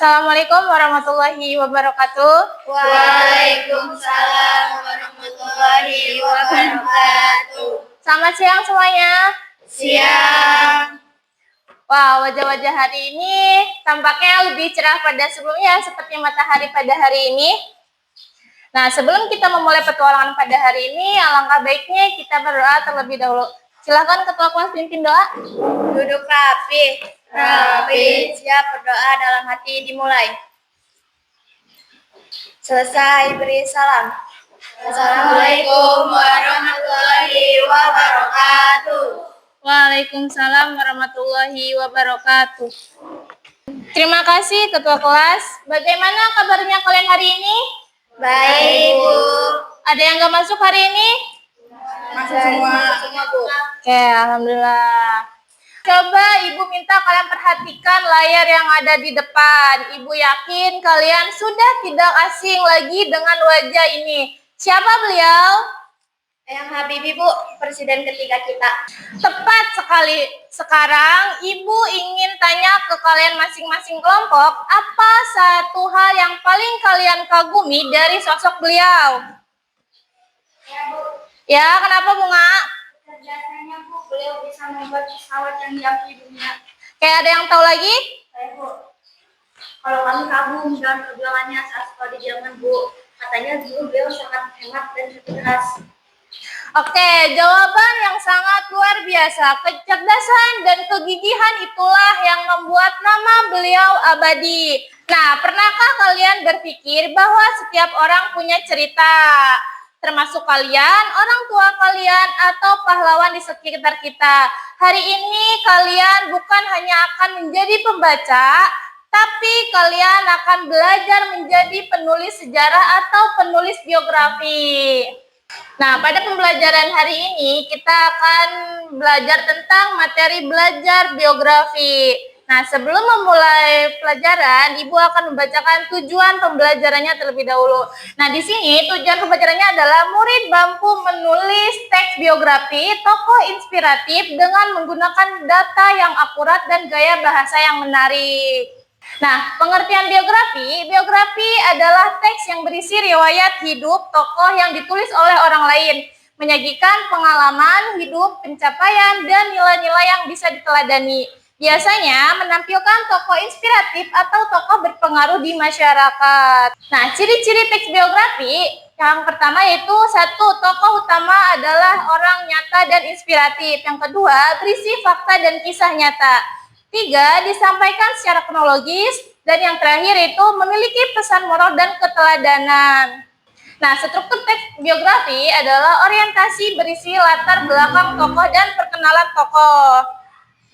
Assalamualaikum warahmatullahi wabarakatuh. Waalaikumsalam warahmatullahi wabarakatuh. Selamat siang semuanya. Siang. Wah, wajah-wajah hari ini tampaknya lebih cerah pada sebelumnya seperti matahari pada hari ini. Nah, sebelum kita memulai petualangan pada hari ini, alangkah baiknya kita berdoa terlebih dahulu. Silakan Ketua Kelas pimpin doa. Duduk rapi. Siap berdoa dalam hati dimulai. Selesai beri salam. Assalamualaikum warahmatullahi wabarakatuh. Waalaikumsalam warahmatullahi wabarakatuh. Terima kasih Ketua Kelas. Bagaimana kabarnya kalian hari ini? Baik, Bu. Ada yang gak masuk hari ini? Masuk semua, Bu. Oke, alhamdulillah. Coba Ibu minta kalian perhatikan layar yang ada di depan. Ibu yakin kalian sudah tidak asing lagi dengan wajah ini. Siapa beliau? Eyang Habibie, Bu, presiden ketiga kita. Tepat sekali. Sekarang Ibu ingin tanya ke kalian masing-masing kelompok, apa satu hal yang paling kalian kagumi dari sosok beliau? Ya, Bu. Ya, kenapa Bunga? Kecerdasannya, Bu, beliau bisa membuat pesawat yang diakui dunia. Kayak ada yang tahu lagi? Saya, Bu, kalau kami kagum dengan perjuangannya saat sekolah di Jerman, Bu. Katanya dulu beliau sangat hemat dan cerdas. Oke, jawaban yang sangat luar biasa. Kecerdasan dan kegigihan itulah yang membuat nama beliau abadi. Nah, pernahkah kalian berpikir bahwa setiap orang punya cerita? Termasuk kalian, orang tua kalian, atau pahlawan di sekitar kita. Hari ini kalian bukan hanya akan menjadi pembaca, tapi kalian akan belajar menjadi penulis sejarah atau penulis biografi. Nah, pada pembelajaran hari ini kita akan belajar tentang materi belajar biografi. Nah, sebelum memulai pelajaran, Ibu akan membacakan tujuan pembelajarannya terlebih dahulu. Nah, di sini tujuan pembelajarannya adalah murid mampu menulis teks biografi tokoh inspiratif dengan menggunakan data yang akurat dan gaya bahasa yang menarik. Nah, pengertian biografi adalah teks yang berisi riwayat hidup tokoh yang ditulis oleh orang lain, menyajikan pengalaman hidup, pencapaian, dan nilai-nilai yang bisa diteladani. Biasanya menampilkan tokoh inspiratif atau tokoh berpengaruh di masyarakat. Nah, ciri-ciri teks biografi yang pertama yaitu satu, tokoh utama adalah orang nyata dan inspiratif. Yang kedua, berisi fakta dan kisah nyata. Tiga, disampaikan secara kronologis. Dan yang terakhir itu memiliki pesan moral dan keteladanan. Nah, struktur teks biografi adalah orientasi berisi latar belakang tokoh dan perkenalan tokoh.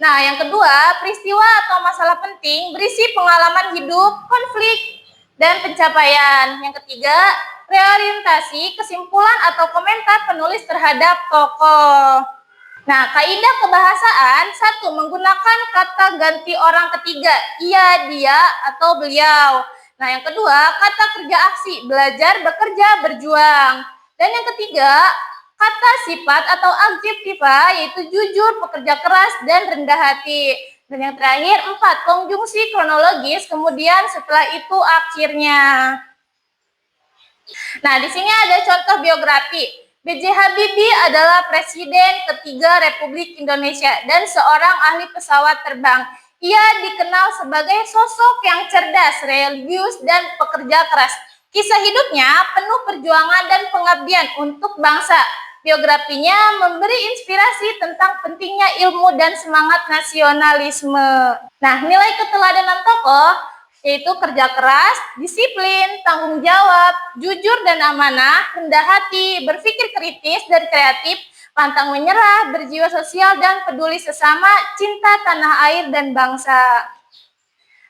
Nah, yang kedua, peristiwa atau masalah penting berisi pengalaman hidup, konflik, dan pencapaian. Yang ketiga, reorientasi, kesimpulan atau komentar penulis terhadap tokoh. Nah, kaidah kebahasaan, satu, menggunakan kata ganti orang ketiga, ia, dia, atau beliau. Nah, yang kedua, kata kerja aksi, belajar, bekerja, berjuang. Dan yang ketiga, kata sifat atau adjektiva, yaitu jujur, pekerja keras, dan rendah hati. Dan yang terakhir, empat, konjungsi kronologis, kemudian setelah itu akhirnya. Nah, di sini ada contoh biografi. B.J. Habibie adalah Presiden ketiga Republik Indonesia dan seorang ahli pesawat terbang. Ia dikenal sebagai sosok yang cerdas, religius, dan pekerja keras. Kisah hidupnya penuh perjuangan dan pengabdian untuk bangsa. Biografinya memberi inspirasi tentang pentingnya ilmu dan semangat nasionalisme. Nah, nilai keteladanan tokoh yaitu kerja keras, disiplin, tanggung jawab, jujur dan amanah, rendah hati, berpikir kritis dan kreatif, pantang menyerah, berjiwa sosial dan peduli sesama, cinta tanah air dan bangsa.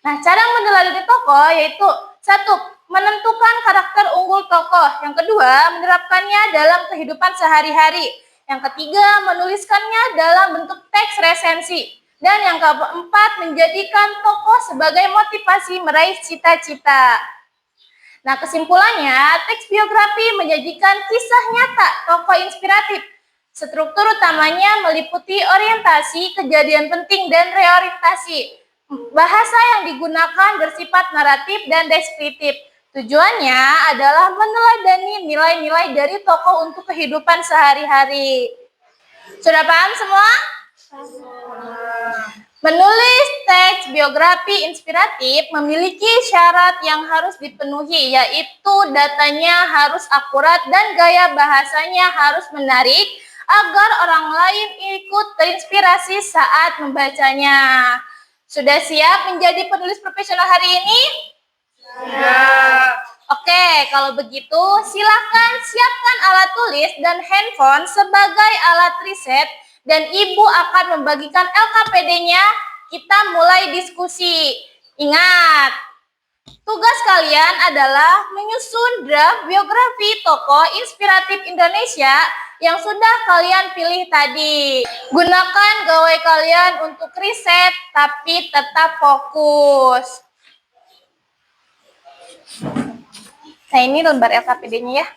Nah, cara meneladani tokoh yaitu satu, menentukan karakter unggul tokoh. Yang kedua, menerapkannya dalam kehidupan sehari-hari. Yang ketiga, menuliskannya dalam bentuk teks resensi. Dan yang keempat, menjadikan tokoh sebagai motivasi meraih cita-cita. Nah, kesimpulannya, teks biografi menyajikan kisah nyata tokoh inspiratif. Struktur utamanya meliputi orientasi, kejadian penting, dan reorientasi. Bahasa yang digunakan bersifat naratif dan deskriptif. Tujuannya adalah meneladani nilai-nilai dari tokoh untuk kehidupan sehari-hari. Sudah paham semua? Menulis teks biografi inspiratif memiliki syarat yang harus dipenuhi, yaitu datanya harus akurat dan gaya bahasanya harus menarik agar orang lain ikut terinspirasi saat membacanya. Sudah siap menjadi penulis profesional hari ini? Oke, kalau begitu silakan siapkan alat tulis dan handphone sebagai alat riset dan Ibu akan membagikan LKPD-nya. Kita mulai diskusi. Ingat, tugas kalian adalah menyusun draft biografi tokoh inspiratif Indonesia yang sudah kalian pilih tadi. Gunakan gawai kalian untuk riset, tapi tetap fokus. Nah, ini lembar LKPD-nya ya.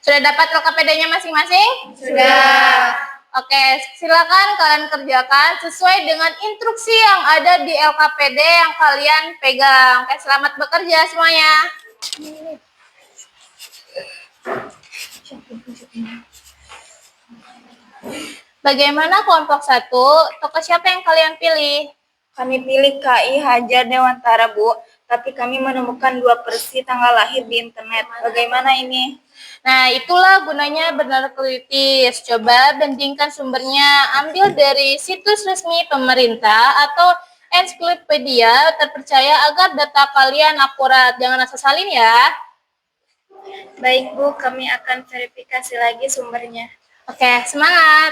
Sudah dapat LKPD-nya masing-masing? Sudah. Oke, silakan kalian kerjakan sesuai dengan instruksi yang ada di LKPD yang kalian pegang. Oke, selamat bekerja semuanya. Bagaimana kelompok 1? Tokoh siapa yang kalian pilih? Kami pilih KI Hajar Dewantara, Bu. Tapi kami menemukan 2 versi tanggal lahir di internet. Bagaimana ini? Nah, itulah gunanya benar kritis. Coba bandingkan sumbernya. Ambil dari situs resmi pemerintah atau ensiklopedia terpercaya agar data kalian akurat. Jangan asal salin ya. Baik, Bu. Kami akan verifikasi lagi sumbernya. Oke, semangat.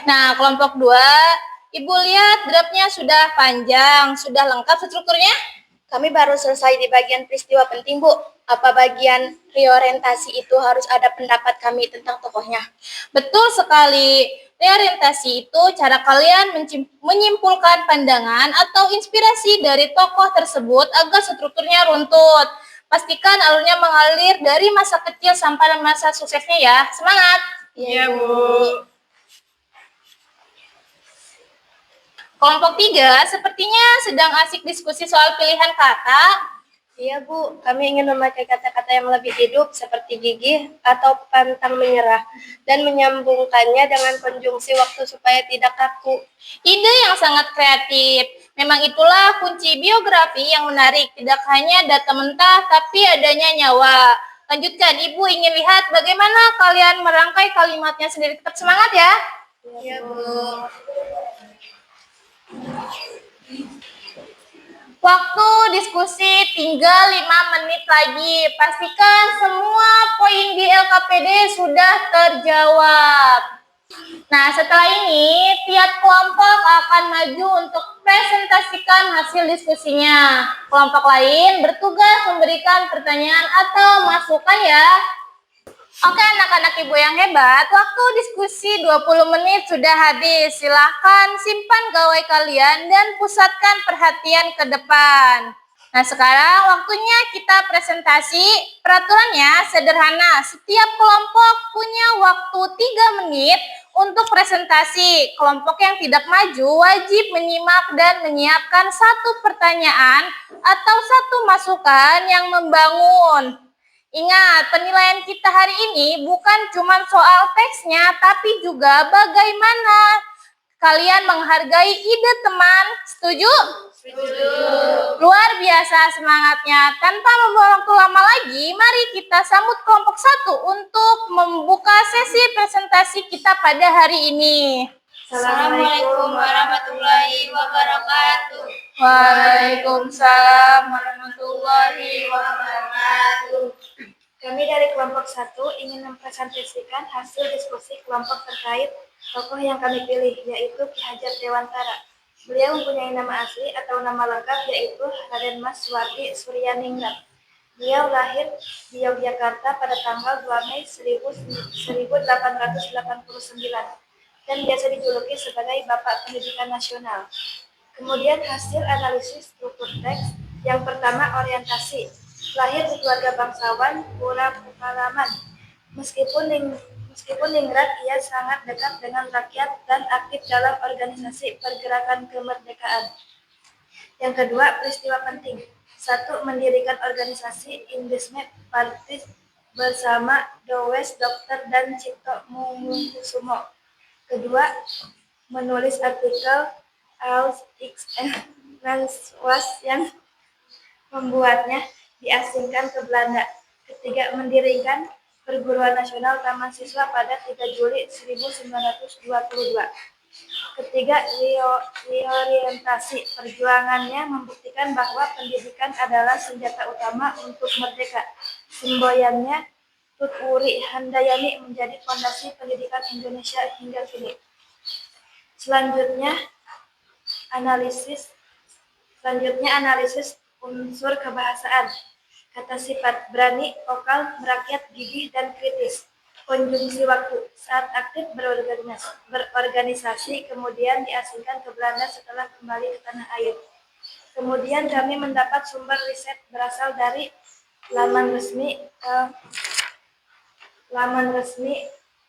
Nah, kelompok 2, Ibu lihat draftnya sudah panjang, sudah lengkap strukturnya? Kami baru selesai di bagian peristiwa penting, Bu. Apa bagian reorientasi itu harus ada pendapat kami tentang tokohnya? Betul sekali. Reorientasi itu cara kalian menyimpulkan pandangan atau inspirasi dari tokoh tersebut agar strukturnya runtut. Pastikan alurnya mengalir dari masa kecil sampai masa suksesnya ya. Semangat! Iya, Bu. Kelompok 3 sepertinya sedang asik diskusi soal pilihan kata. Iya, Bu. Kami ingin memakai kata-kata yang lebih hidup seperti gigih atau pantang menyerah dan menyambungkannya dengan konjungsi waktu supaya tidak kaku. Ide yang sangat kreatif. Memang itulah kunci biografi yang menarik. Tidak hanya data mentah, tapi adanya nyawa. Lanjutkan, Ibu ingin lihat bagaimana kalian merangkai kalimatnya sendiri. Tetap semangat ya. Iya, Bu. Waktu diskusi tinggal 5 menit lagi. Pastikan semua poin di LKPD sudah terjawab. Nah, setelah ini, tiap kelompok akan maju untuk presentasikan hasil diskusinya. Kelompok lain bertugas memberikan pertanyaan atau masukan ya. Oke, anak-anak Ibu yang hebat, waktu diskusi 20 menit sudah habis. Silahkan simpan gawai kalian dan pusatkan perhatian ke depan. Nah, sekarang waktunya kita presentasi. Peraturannya sederhana. Setiap kelompok punya waktu 3 menit untuk presentasi. Kelompok yang tidak maju wajib menyimak dan menyiapkan 1 pertanyaan atau 1 masukan yang membangun. Ingat, penilaian kita hari ini bukan cuma soal teksnya, tapi juga bagaimana kalian menghargai ide teman. Setuju? Setuju. Luar biasa semangatnya. Tanpa membuang waktu lama lagi, mari kita sambut kelompok 1 untuk membuka sesi presentasi kita pada hari ini. Assalamualaikum warahmatullahi wabarakatuh. Waalaikumsalam warahmatullahi wabarakatuh. Kami dari kelompok 1 ingin mempresentasikan hasil diskusi kelompok terkait tokoh yang kami pilih, yaitu Ki Hajar Dewantara. Beliau mempunyai nama asli atau nama lengkap yaitu Raden Mas Suwardi Suryaningrat. Beliau lahir di Yogyakarta pada tanggal 2 Mei 1889 dan biasa dijuluki sebagai Bapak Pendidikan Nasional. Kemudian hasil analisis struktur teks Yang pertama, orientasi. Lahir di keluarga bangsawan Pura Pukalaman. Meskipun ningrat, ia sangat dekat dengan rakyat dan aktif dalam organisasi pergerakan kemerdekaan. Yang kedua, peristiwa penting. 1. Mendirikan organisasi Indismet Partis bersama Dowes Dokter dan Cipto Mangunkusumo. Kedua, menulis artikel Als XN Lanswas yang membuatnya diasingkan ke Belanda. Ketiga, mendirikan Perguruan Nasional Taman Siswa pada 3 Juli 1922. Ketiga, reorientasi. Perjuangannya membuktikan bahwa pendidikan adalah senjata utama untuk merdeka. Semboyannya Tut Wuri Handayani menjadi fondasi pendidikan Indonesia hingga kini. Selanjutnya analisis unsur kebahasaan. Kata sifat berani, vokal, merakyat, gigih, dan kritis. Konjungsi waktu, saat aktif berorganisasi, kemudian diasingkan ke Belanda setelah kembali ke tanah air. Kemudian kami mendapat sumber riset berasal dari laman resmi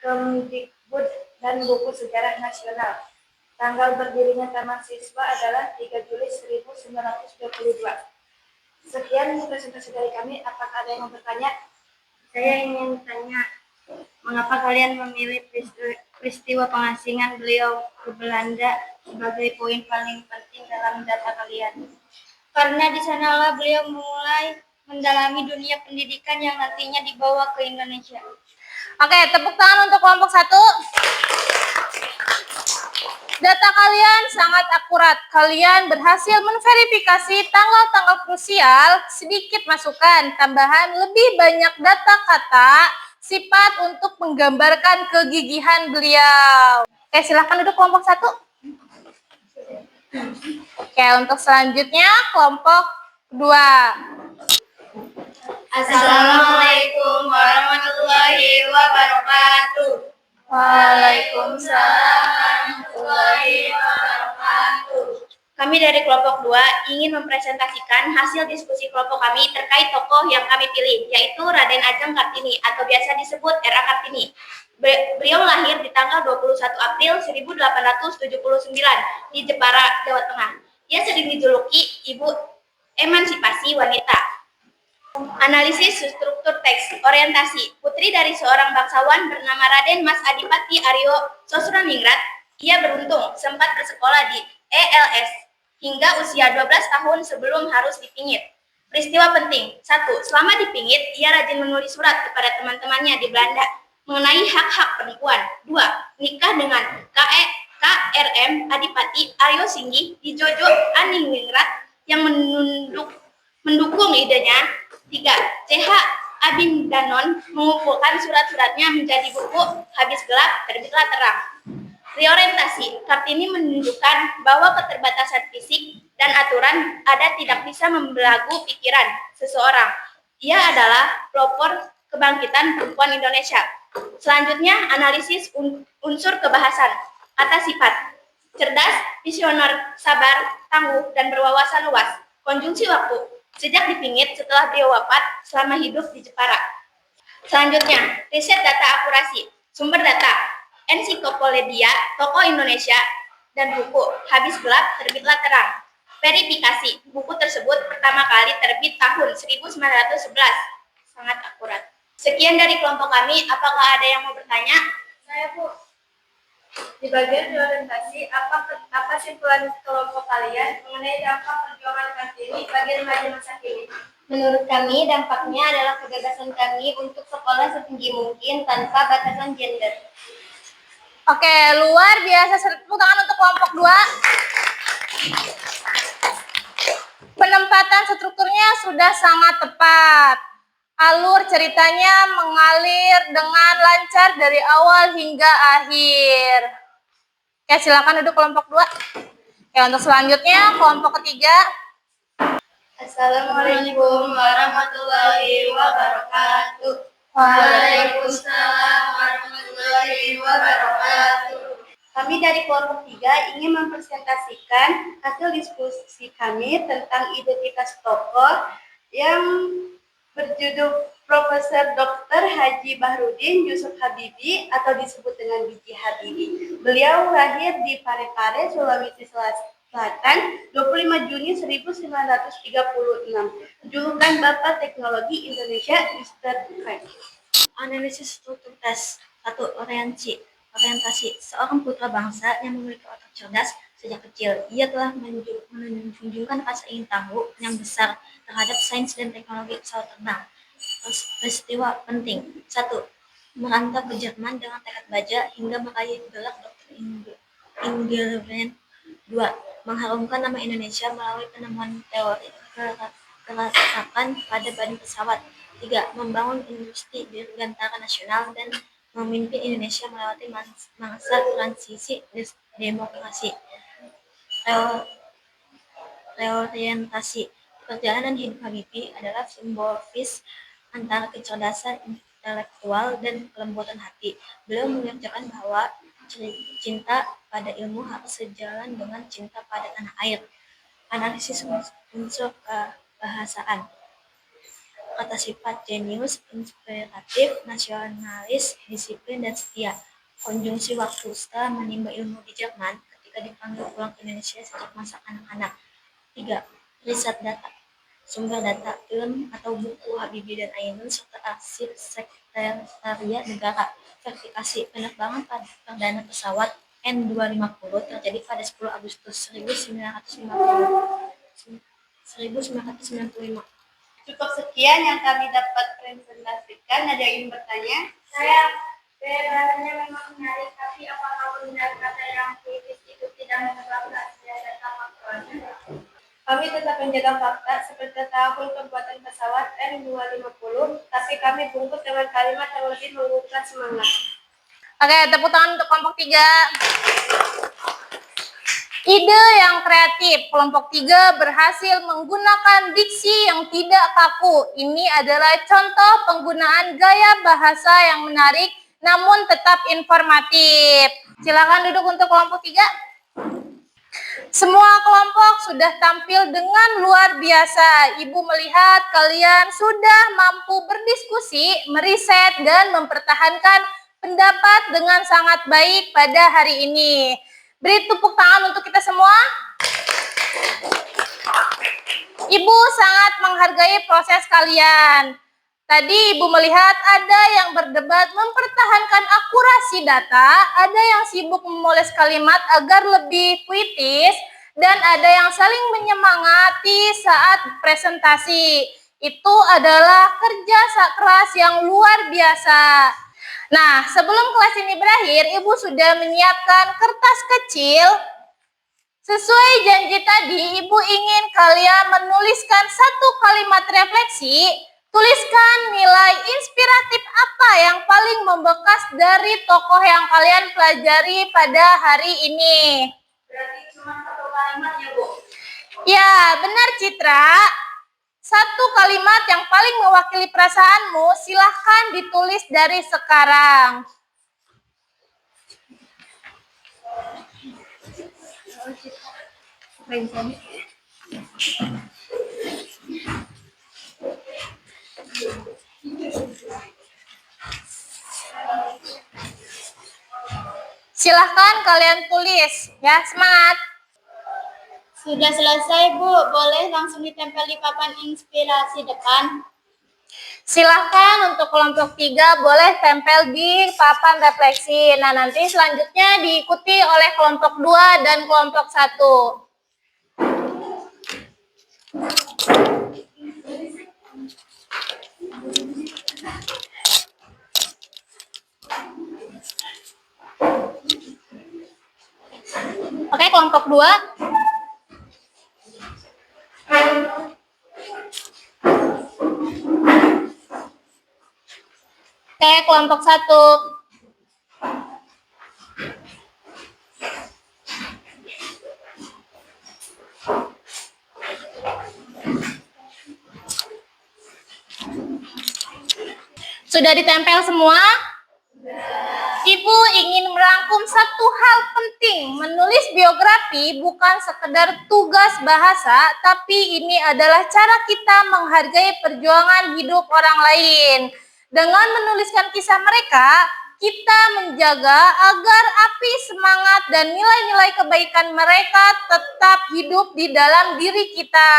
Kemdikbud dan buku sejarah nasional. Tanggal berdirinya Taman Siswa adalah 3 Juli 1922. Sekian presentasi dari kami. Apakah ada yang mau bertanya? Saya ingin tanya, mengapa kalian memilih peristiwa pengasingan beliau ke Belanda sebagai poin paling penting dalam data kalian? Karena di sanalah beliau mulai mendalami dunia pendidikan yang nantinya dibawa ke Indonesia. Oke, tepuk tangan untuk kelompok 1. Data kalian sangat akurat. Kalian berhasil menverifikasi tanggal-tanggal krusial, sedikit masukan, tambahan lebih banyak data kata, sifat untuk menggambarkan kegigihan beliau. Oke, silahkan duduk kelompok 1. Oke, untuk selanjutnya kelompok 2. Assalamualaikum warahmatullahi wabarakatuh. Waalaikumsalam warahmatullahi wabarakatuh. Kami dari kelompok 2 ingin mempresentasikan hasil diskusi kelompok kami terkait tokoh yang kami pilih, yaitu Raden Ajeng Kartini atau biasa disebut R.A. Kartini. Beliau lahir di tanggal 21 April 1879 di Jepara, Jawa Tengah. Ia sering dijuluki Ibu Emansipasi Wanita. Analisis struktur teks, orientasi. Putri dari seorang bangsawan bernama Raden Mas Adipati Aryo Sosroningrat. Ia beruntung sempat bersekolah di ELS hingga usia 12 tahun sebelum harus dipingit. Peristiwa penting. 1. Selama dipingit, ia rajin menulis surat kepada teman-temannya di Belanda mengenai hak-hak perempuan. 2. Nikah dengan KRM Adipati Aryo Singgi di Jojo Aningrat yang mendukung idenya. 3. C.H. Abindanon mengumpulkan surat-suratnya menjadi buku Habis Gelap, Terbitlah Terang. Reorientasi. Kartini menunjukkan bahwa keterbatasan fisik dan aturan ada tidak bisa membelagu pikiran seseorang. Ia adalah pelopor kebangkitan perempuan Indonesia. Selanjutnya, analisis unsur kebahasan. Kata sifat. Cerdas, visioner, sabar, tangguh, dan berwawasan luas. Konjungsi waktu. Sejak dipingit setelah beliau wafat selama hidup di Jepara. Selanjutnya, riset data akurasi. Sumber data, ensiklopedia, tokoh Indonesia, dan buku Habis Gelap, Terbitlah Terang. Verifikasi, buku tersebut pertama kali terbit tahun 1911. Sangat akurat. Sekian dari kelompok kami, apakah ada yang mau bertanya? Saya, Bu. Di bagian reorientasi, apa simpulan kelompok kalian mengenai dampak perjuangan Kartini bagi remaja masa kini? Menurut kami, dampaknya adalah kegagasan kami untuk sekolah setinggi mungkin tanpa batasan gender. Oke, luar biasa. Tepuk tangan untuk kelompok 2. Penempatan strukturnya sudah sangat tepat. Alur ceritanya mengalir dengan lancar dari awal hingga akhir. Oke, silakan duduk kelompok 2. Oke, untuk selanjutnya kelompok 3. Assalamualaikum warahmatullahi wabarakatuh. Waalaikumsalam warahmatullahi wabarakatuh. Kami Kami dari kelompok 3 ingin mempresentasikan hasil diskusi kami tentang identitas tokoh yang berjudul Profesor Dr. Haji Bahrudin Yusuf Habibie atau disebut dengan B.J. Habibie. Beliau lahir di Parepare, Sulawesi Selatan 25 Juni 1936. Julukan Bapak Teknologi Indonesia Mr. Frank. Analisis struktur tes. 1. Orientasi. Seorang putra bangsa yang memiliki otak cerdas sejak kecil. Ia telah menunjukkan rasa ingin tahu yang besar terhadap sains dan teknologi pesawat terbang. Peristiwa penting. 1. Merantau ke Jerman dengan tekad baja hingga meraih gelar Dr. Ingenieur. 2. Mengharumkan nama Indonesia melalui penemuan teori keretakan pada badan pesawat. 3. Membangun industri dirgantara nasional dan memimpin Indonesia melewati masa transisi demokrasi. Reorientasi. Perjalanan hidup Habibie adalah simbolis antara kecerdasan intelektual dan kelembutan hati. Beliau mengerjakan bahwa cinta pada ilmu harus sejalan dengan cinta pada tanah air. Analisis unsur kebahasaan. Kata sifat jenius, inspiratif, nasionalis, disiplin, dan setia. Konjungsi waktu. Setelah menimba ilmu di Jerman, ketika dipanggil pulang ke Indonesia sejak masa anak-anak. 3. Riset data. Sumber data, film atau buku Habibie dan Ainun, serta arsip Sekretariat Negara. Verifikasi. Penerbangan perdana pesawat N250 terjadi pada 10 Agustus 1995. Cukup sekian yang kami dapat presentasikan. Ada yang ingin bertanya? Rasanya memang menarik, tapi apakah benar kata yang kritis itu tidak menyebabkan data faktualnya? Kami tetap menjaga fakta seperti tahun pembuatan pesawat N250, tapi kami bungkus dengan kalimat yang lebih menguatkan semangat. Oke, tepuk tangan untuk kelompok 3. Ide yang kreatif. Kelompok 3 berhasil menggunakan diksi yang tidak kaku. Ini adalah contoh penggunaan gaya bahasa yang menarik namun tetap informatif. Silakan duduk untuk kelompok 3. Semua kelompok sudah tampil dengan luar biasa. Ibu melihat kalian sudah mampu berdiskusi, meriset, dan mempertahankan pendapat dengan sangat baik pada hari ini. Beri tepuk tangan untuk kita semua. Ibu sangat menghargai proses kalian. Tadi Ibu melihat ada yang berdebat mempertahankan akurasi data, ada yang sibuk memoles kalimat agar lebih puitis, dan ada yang saling menyemangati saat presentasi. Itu adalah kerja keras yang luar biasa. Nah, sebelum kelas ini berakhir, Ibu sudah menyiapkan kertas kecil. Sesuai janji tadi, Ibu ingin kalian menuliskan satu kalimat refleksi. Tuliskan nilai inspiratif apa yang paling membekas dari tokoh yang kalian pelajari pada hari ini. Berarti cuma satu kalimat ya, Bu? Ya, benar Citra. Satu kalimat yang paling mewakili perasaanmu, silahkan ditulis dari sekarang. Silahkan kalian tulis, ya, semangat. Sudah selesai, Bu. Boleh langsung ditempel di papan inspirasi depan. Silahkan untuk kelompok 3 boleh tempel di papan refleksi. Nah, nanti selanjutnya diikuti oleh kelompok 2 dan kelompok 1. Oke, kelompok 2. Oke, kelompok 1. Sudah ditempel semua? Ibu ingin merangkum satu hal penting menulis biografi bukan sekedar tugas bahasa, tapi ini adalah cara kita menghargai perjuangan hidup orang lain. Dengan menuliskan kisah mereka, kita menjaga agar api semangat dan nilai-nilai kebaikan mereka tetap hidup di dalam diri kita.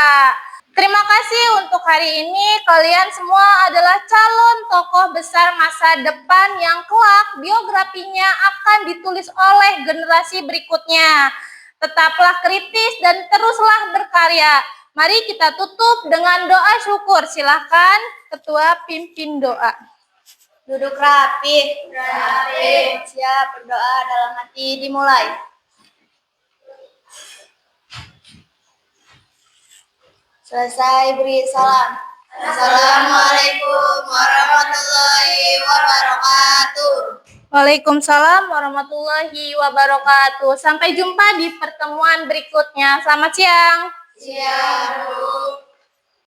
Terima kasih untuk hari ini. Kalian semua adalah calon tokoh besar masa depan yang kelak biografinya akan ditulis oleh generasi berikutnya. Tetaplah kritis dan teruslah berkarya. Mari kita tutup dengan doa syukur. Silahkan Ketua pimpin doa. Duduk rapi. Siap berdoa dalam hati dimulai. Selesai beri salam. Assalamualaikum warahmatullahi wabarakatuh. Waalaikumsalam warahmatullahi wabarakatuh. Sampai jumpa di pertemuan berikutnya. Selamat siang. Siap.